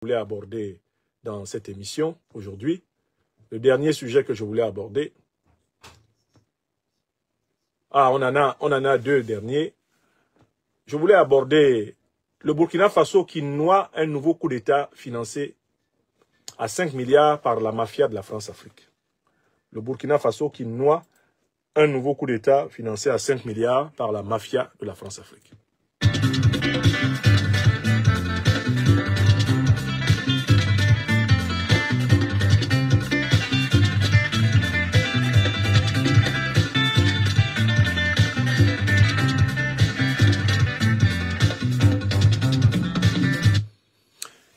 voulais aborder dans cette émission aujourd'hui. Le dernier sujet que je voulais aborder. Ah, on en a deux derniers. Je voulais aborder le Burkina Faso qui noie un nouveau coup d'État financé à 5 milliards par la mafia de la France-Afrique. Le Burkina Faso qui noie un nouveau coup d'État financé à 5 milliards par la mafia de la France-Afrique.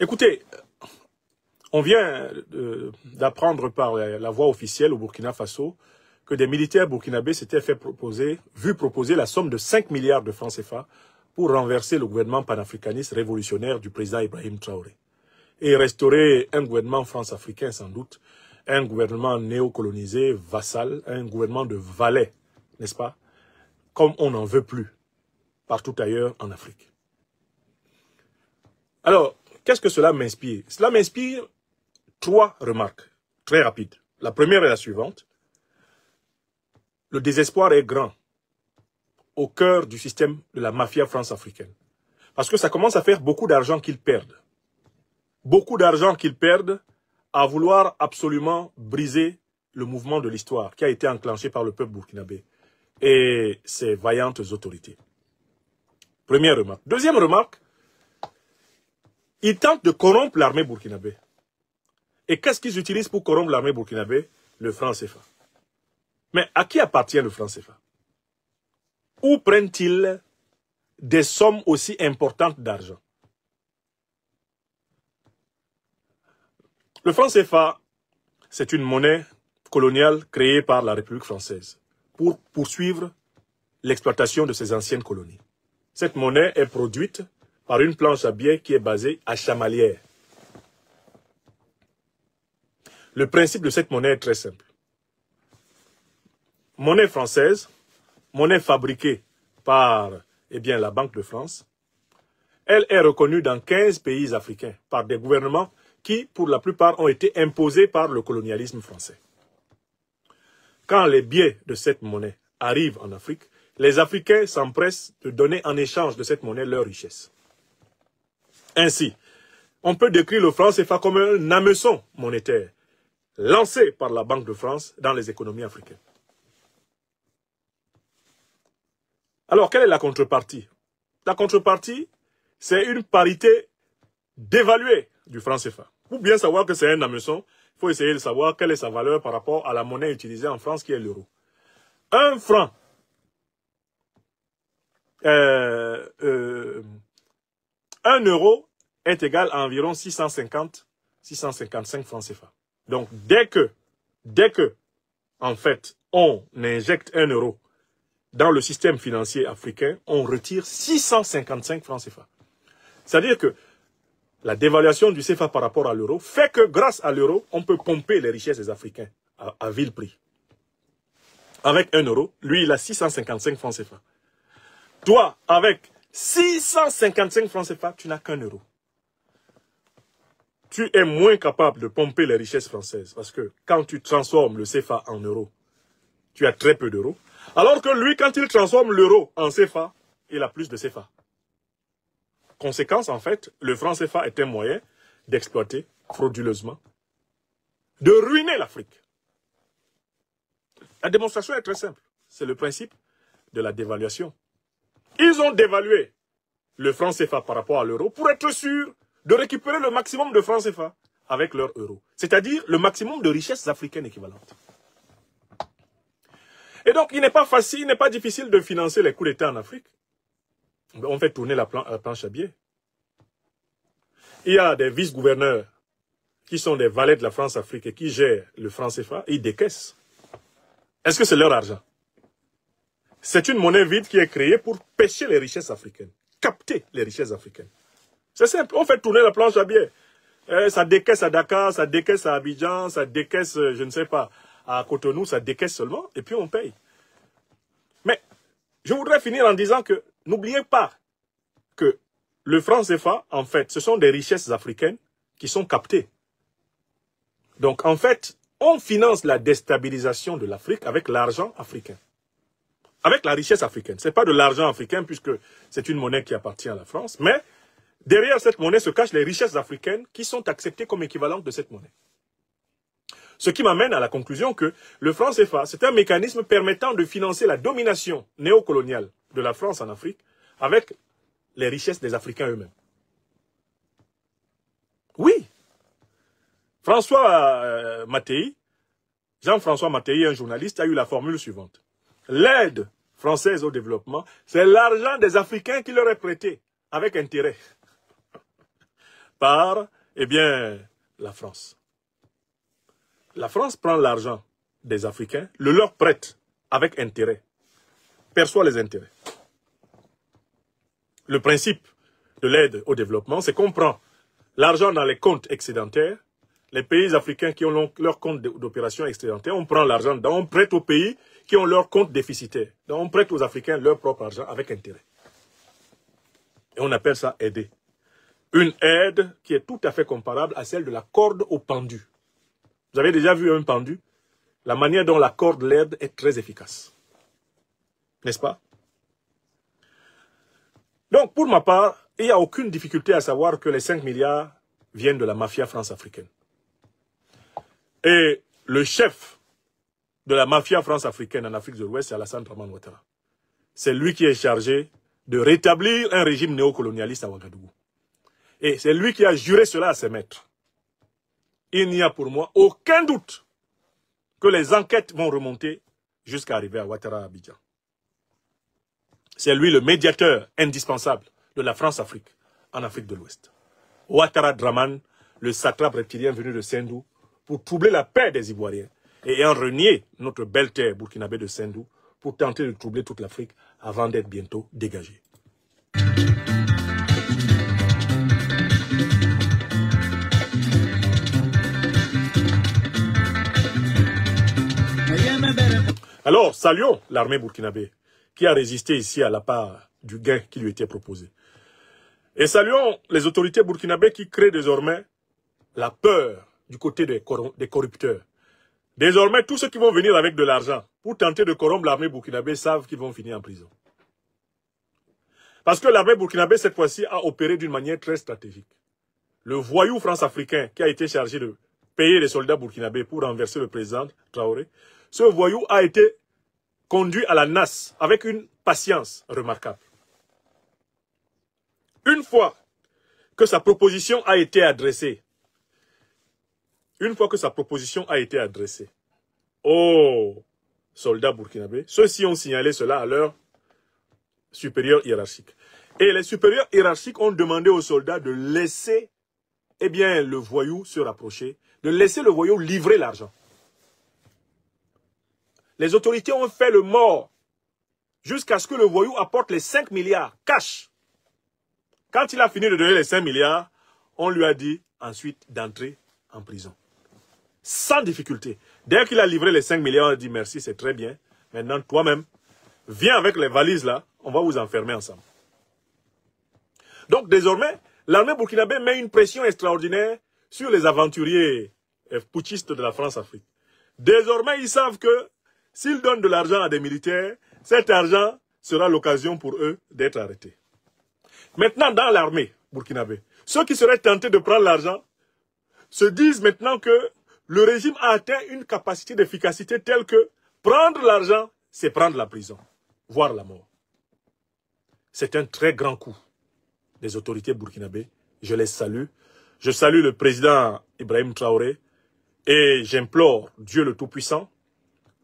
Écoutez, on vient d'apprendre par la voie officielle au Burkina Faso que des militaires burkinabés s'étaient vu proposer la somme de 5 milliards de francs CFA pour renverser le gouvernement panafricaniste révolutionnaire du président Ibrahim Traoré et restaurer un gouvernement france-africain sans doute, un gouvernement néocolonisé, vassal, un gouvernement de valets, n'est-ce pas, comme on n'en veut plus partout ailleurs en Afrique. Alors, qu'est-ce que cela m'inspire? Cela m'inspire 3 remarques très rapides. La première est la suivante. Le désespoir est grand au cœur du système de la mafia france-africaine. Parce que ça commence à faire beaucoup d'argent qu'ils perdent. Beaucoup d'argent qu'ils perdent à vouloir absolument briser le mouvement de l'histoire qui a été enclenché par le peuple burkinabé et ses vaillantes autorités. Première remarque. Deuxième remarque, ils tentent de corrompre l'armée burkinabé. Et qu'est-ce qu'ils utilisent pour corrompre l'armée burkinabé? Le franc CFA. Mais à qui appartient le franc CFA? Où prennent-ils des sommes aussi importantes d'argent? Le franc CFA, c'est une monnaie coloniale créée par la République française pour poursuivre l'exploitation de ses anciennes colonies. Cette monnaie est produite par une planche à billets qui est basée à Chamalières. Le principe de cette monnaie est très simple. Monnaie française, monnaie fabriquée par la Banque de France, elle est reconnue dans 15 pays africains par des gouvernements qui, pour la plupart, ont été imposés par le colonialisme français. Quand les billets de cette monnaie arrivent en Afrique, les Africains s'empressent de donner en échange de cette monnaie leur richesse. Ainsi, on peut décrire le franc CFA comme un hameçon monétaire lancé par la Banque de France dans les économies africaines. Alors, quelle est la contrepartie? La contrepartie, c'est une parité dévaluée du franc CFA. Pour bien savoir que c'est un hameçon, il faut essayer de savoir quelle est sa valeur par rapport à la monnaie utilisée en France qui est l'euro. Un franc, 1 euro est égal à environ 655 francs CFA. Donc, dès que, en fait, on injecte 1 euro dans le système financier africain, on retire 655 francs CFA. C'est-à-dire que la dévaluation du CFA par rapport à l'euro fait que grâce à l'euro, on peut pomper les richesses des Africains à vil prix. Avec 1 euro, lui, il a 655 francs CFA. Toi, avec 655 francs CFA, tu n'as qu'1 euro. Tu es moins capable de pomper les richesses françaises parce que quand tu transformes le CFA en euros, tu as très peu d'euros. Alors que lui, quand il transforme l'euro en CFA, il a plus de CFA. Conséquence, en fait, le franc CFA est un moyen d'exploiter frauduleusement, de ruiner l'Afrique. La démonstration est très simple. C'est le principe de la dévaluation. Ils ont dévalué le franc CFA par rapport à l'euro pour être sûr de récupérer le maximum de francs CFA avec leur euro. C'est-à-dire le maximum de richesses africaines équivalentes. Et donc, il n'est pas facile, il n'est pas difficile de financer les coups d'État en Afrique. On fait tourner la planche à billets. Il y a des vice-gouverneurs qui sont des valets de la France-Afrique et qui gèrent le franc CFA, ils décaissent. Est-ce que c'est leur argent? C'est une monnaie vide qui est créée pour pêcher les richesses africaines, capter les richesses africaines. C'est simple, on fait tourner la planche à billets. Ça décaisse à Dakar, ça décaisse à Abidjan, ça décaisse, je ne sais pas, à Cotonou, ça décaisse seulement, et puis on paye. Mais je voudrais finir en disant que n'oubliez pas que le franc CFA, en fait, ce sont des richesses africaines qui sont captés. Donc, en fait, on finance la déstabilisation de l'Afrique avec l'argent africain. Avec la richesse africaine. Ce n'est pas de l'argent africain puisque c'est une monnaie qui appartient à la France, mais derrière cette monnaie se cachent les richesses africaines qui sont acceptées comme équivalentes de cette monnaie. Ce qui m'amène à la conclusion que le franc CFA, c'est un mécanisme permettant de financer la domination néocoloniale de la France en Afrique avec les richesses des Africains eux-mêmes. Oui. François Mattei, Jean-François Mattei, un journaliste, a eu la formule suivante. L'aide française au développement, c'est l'argent des Africains qui leur est prêté avec intérêt par, eh bien, la France. La France prend l'argent des Africains, le leur prête avec intérêt, perçoit les intérêts. Le principe de l'aide au développement, c'est qu'on prend l'argent dans les comptes excédentaires. Les pays africains qui ont leur compte d'opération excédentaire, on prend l'argent, on prête aux pays qui ont leur compte déficitaire. Donc on prête aux Africains leur propre argent avec intérêt. Et on appelle ça aider. Une aide qui est tout à fait comparable à celle de la corde au pendu. Vous avez déjà vu un pendu? La manière dont la corde l'aide est très efficace. N'est-ce pas? Donc, pour ma part, il n'y a aucune difficulté à savoir que les 5 milliards viennent de la mafia france-africaine. Et le chef de la mafia france-africaine en Afrique de l'Ouest, c'est Alassane Dramane Ouattara. C'est lui qui est chargé de rétablir un régime néocolonialiste à Ouagadougou. Et c'est lui qui a juré cela à ses maîtres. Il n'y a pour moi aucun doute que les enquêtes vont remonter jusqu'à arriver à Ouattara à Abidjan. C'est lui le médiateur indispensable de la France-Afrique en Afrique de l'Ouest. Ouattara Dramane, le satrape reptilien venu de Sendou, pour troubler la paix des Ivoiriens et ayant renié notre belle terre burkinabé de Sendou pour tenter de troubler toute l'Afrique avant d'être bientôt dégagé. Alors, saluons l'armée burkinabé qui a résisté ici à la part du gain qui lui était proposé. Et saluons les autorités burkinabées qui créent désormais la peur du côté des corrupteurs. Désormais, tous ceux qui vont venir avec de l'argent pour tenter de corrompre l'armée burkinabé savent qu'ils vont finir en prison. Parce que l'armée burkinabé, cette fois-ci, a opéré d'une manière très stratégique. Le voyou france-africain qui a été chargé de payer les soldats burkinabés pour renverser le président Traoré, ce voyou a été conduit à la nasse avec une patience remarquable. Une fois que sa proposition a été adressée, aux soldats burkinabés, ceux-ci ont signalé cela à leurs supérieurs hiérarchiques. Et les supérieurs hiérarchiques ont demandé aux soldats de laisser, eh bien, le voyou se rapprocher, de laisser le voyou livrer l'argent. Les autorités ont fait le mort jusqu'à ce que le voyou apporte les 5 milliards cash. Quand il a fini de donner les 5 milliards, on lui a dit ensuite d'entrer en prison. Sans difficulté. Dès qu'il a livré les 5 milliards, on a dit merci, c'est très bien. Maintenant, toi-même, viens avec les valises là, on va vous enfermer ensemble. Donc désormais, l'armée burkinabé met une pression extraordinaire sur les aventuriers putschistes de la France-Afrique. Désormais, ils savent que s'ils donnent de l'argent à des militaires, cet argent sera l'occasion pour eux d'être arrêtés. Maintenant, dans l'armée burkinabé, ceux qui seraient tentés de prendre l'argent se disent maintenant que le régime a atteint une capacité d'efficacité telle que prendre l'argent, c'est prendre la prison, voire la mort. C'est un très grand coup des autorités burkinabées. Je les salue. Je salue le président Ibrahim Traoré et j'implore Dieu le Tout-Puissant,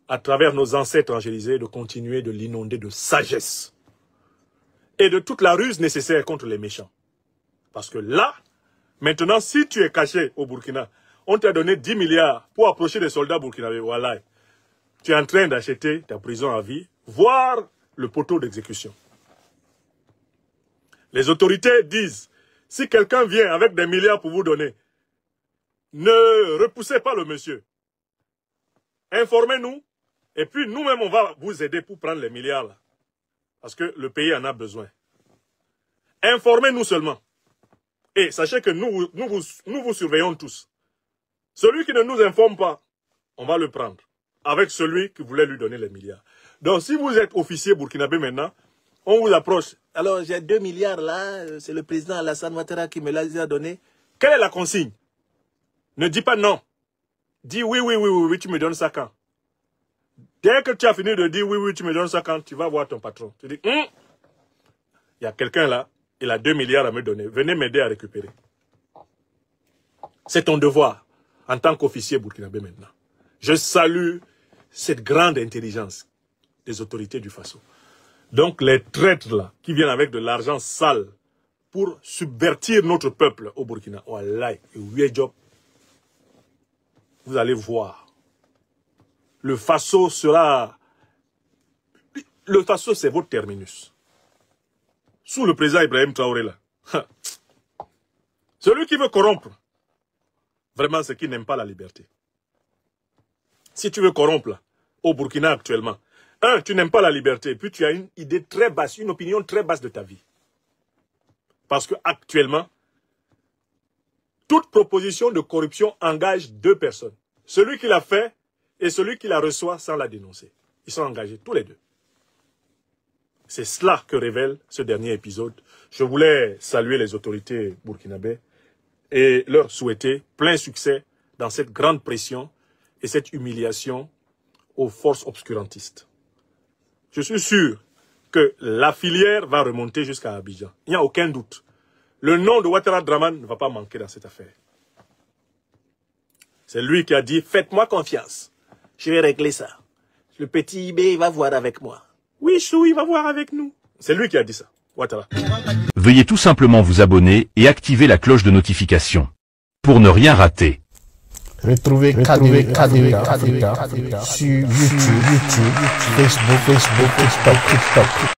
à travers nos ancêtres angélisés, de continuer de l'inonder de sagesse et de toute la ruse nécessaire contre les méchants. Parce que là, maintenant, si tu es caché au Burkina, on t'a donné 10 milliards pour approcher les soldats burkinabés, voilà, tu es en train d'acheter ta prison à vie, voire le poteau d'exécution. Les autorités disent, si quelqu'un vient avec des milliards pour vous donner, ne repoussez pas le monsieur. Informez-nous, et puis nous-mêmes, on va vous aider pour prendre les milliards là. Parce que le pays en a besoin. Informez-nous seulement. Et sachez que nous vous surveillons tous. Celui qui ne nous informe pas, on va le prendre. Avec celui qui voulait lui donner les milliards. Donc si vous êtes officier burkinabé maintenant, on vous approche. Alors j'ai 2 milliards là, c'est le président Alassane Ouattara qui me l'a donné. Quelle est la consigne? Ne dis pas non. Dis oui, tu me donnes ça quand? Dès que tu as fini de dire oui, tu me donnes ça quand, tu vas voir ton patron. Tu dis, il y a quelqu'un là, il a 2 milliards à me donner. Venez m'aider à récupérer. C'est ton devoir en tant qu'officier burkinabé maintenant. Je salue cette grande intelligence des autorités du Faso. Donc les traîtres là, qui viennent avec de l'argent sale pour subvertir notre peuple au Burkina, vous allez voir. Le Faso sera... Le Faso, c'est votre terminus. Sous le président Ibrahim Traoré là. Celui qui veut corrompre, vraiment, c'est qui n'aime pas la liberté. Si tu veux corrompre là, au Burkina actuellement, tu n'aimes pas la liberté, puis tu as une idée très basse, une opinion très basse de ta vie. Parce que actuellement, toute proposition de corruption engage 2 personnes. Celui qui l'a fait et celui qui la reçoit sans la dénoncer. Ils sont engagés, tous les 2. C'est cela que révèle ce dernier épisode. Je voulais saluer les autorités burkinabées et leur souhaiter plein succès dans cette grande pression et cette humiliation aux forces obscurantistes. Je suis sûr que la filière va remonter jusqu'à Abidjan. Il n'y a aucun doute. Le nom de Ouattara Draman ne va pas manquer dans cette affaire. C'est lui qui a dit, faites-moi confiance. Je vais régler ça. Le petit Ibé va voir avec moi. Oui, Chou, il va voir avec nous. C'est lui qui a dit ça, Ouattara. Veuillez tout simplement vous abonner et activer la cloche de notification pour ne rien rater. Retrouvez KDV sur YouTube, Facebook, TikTok.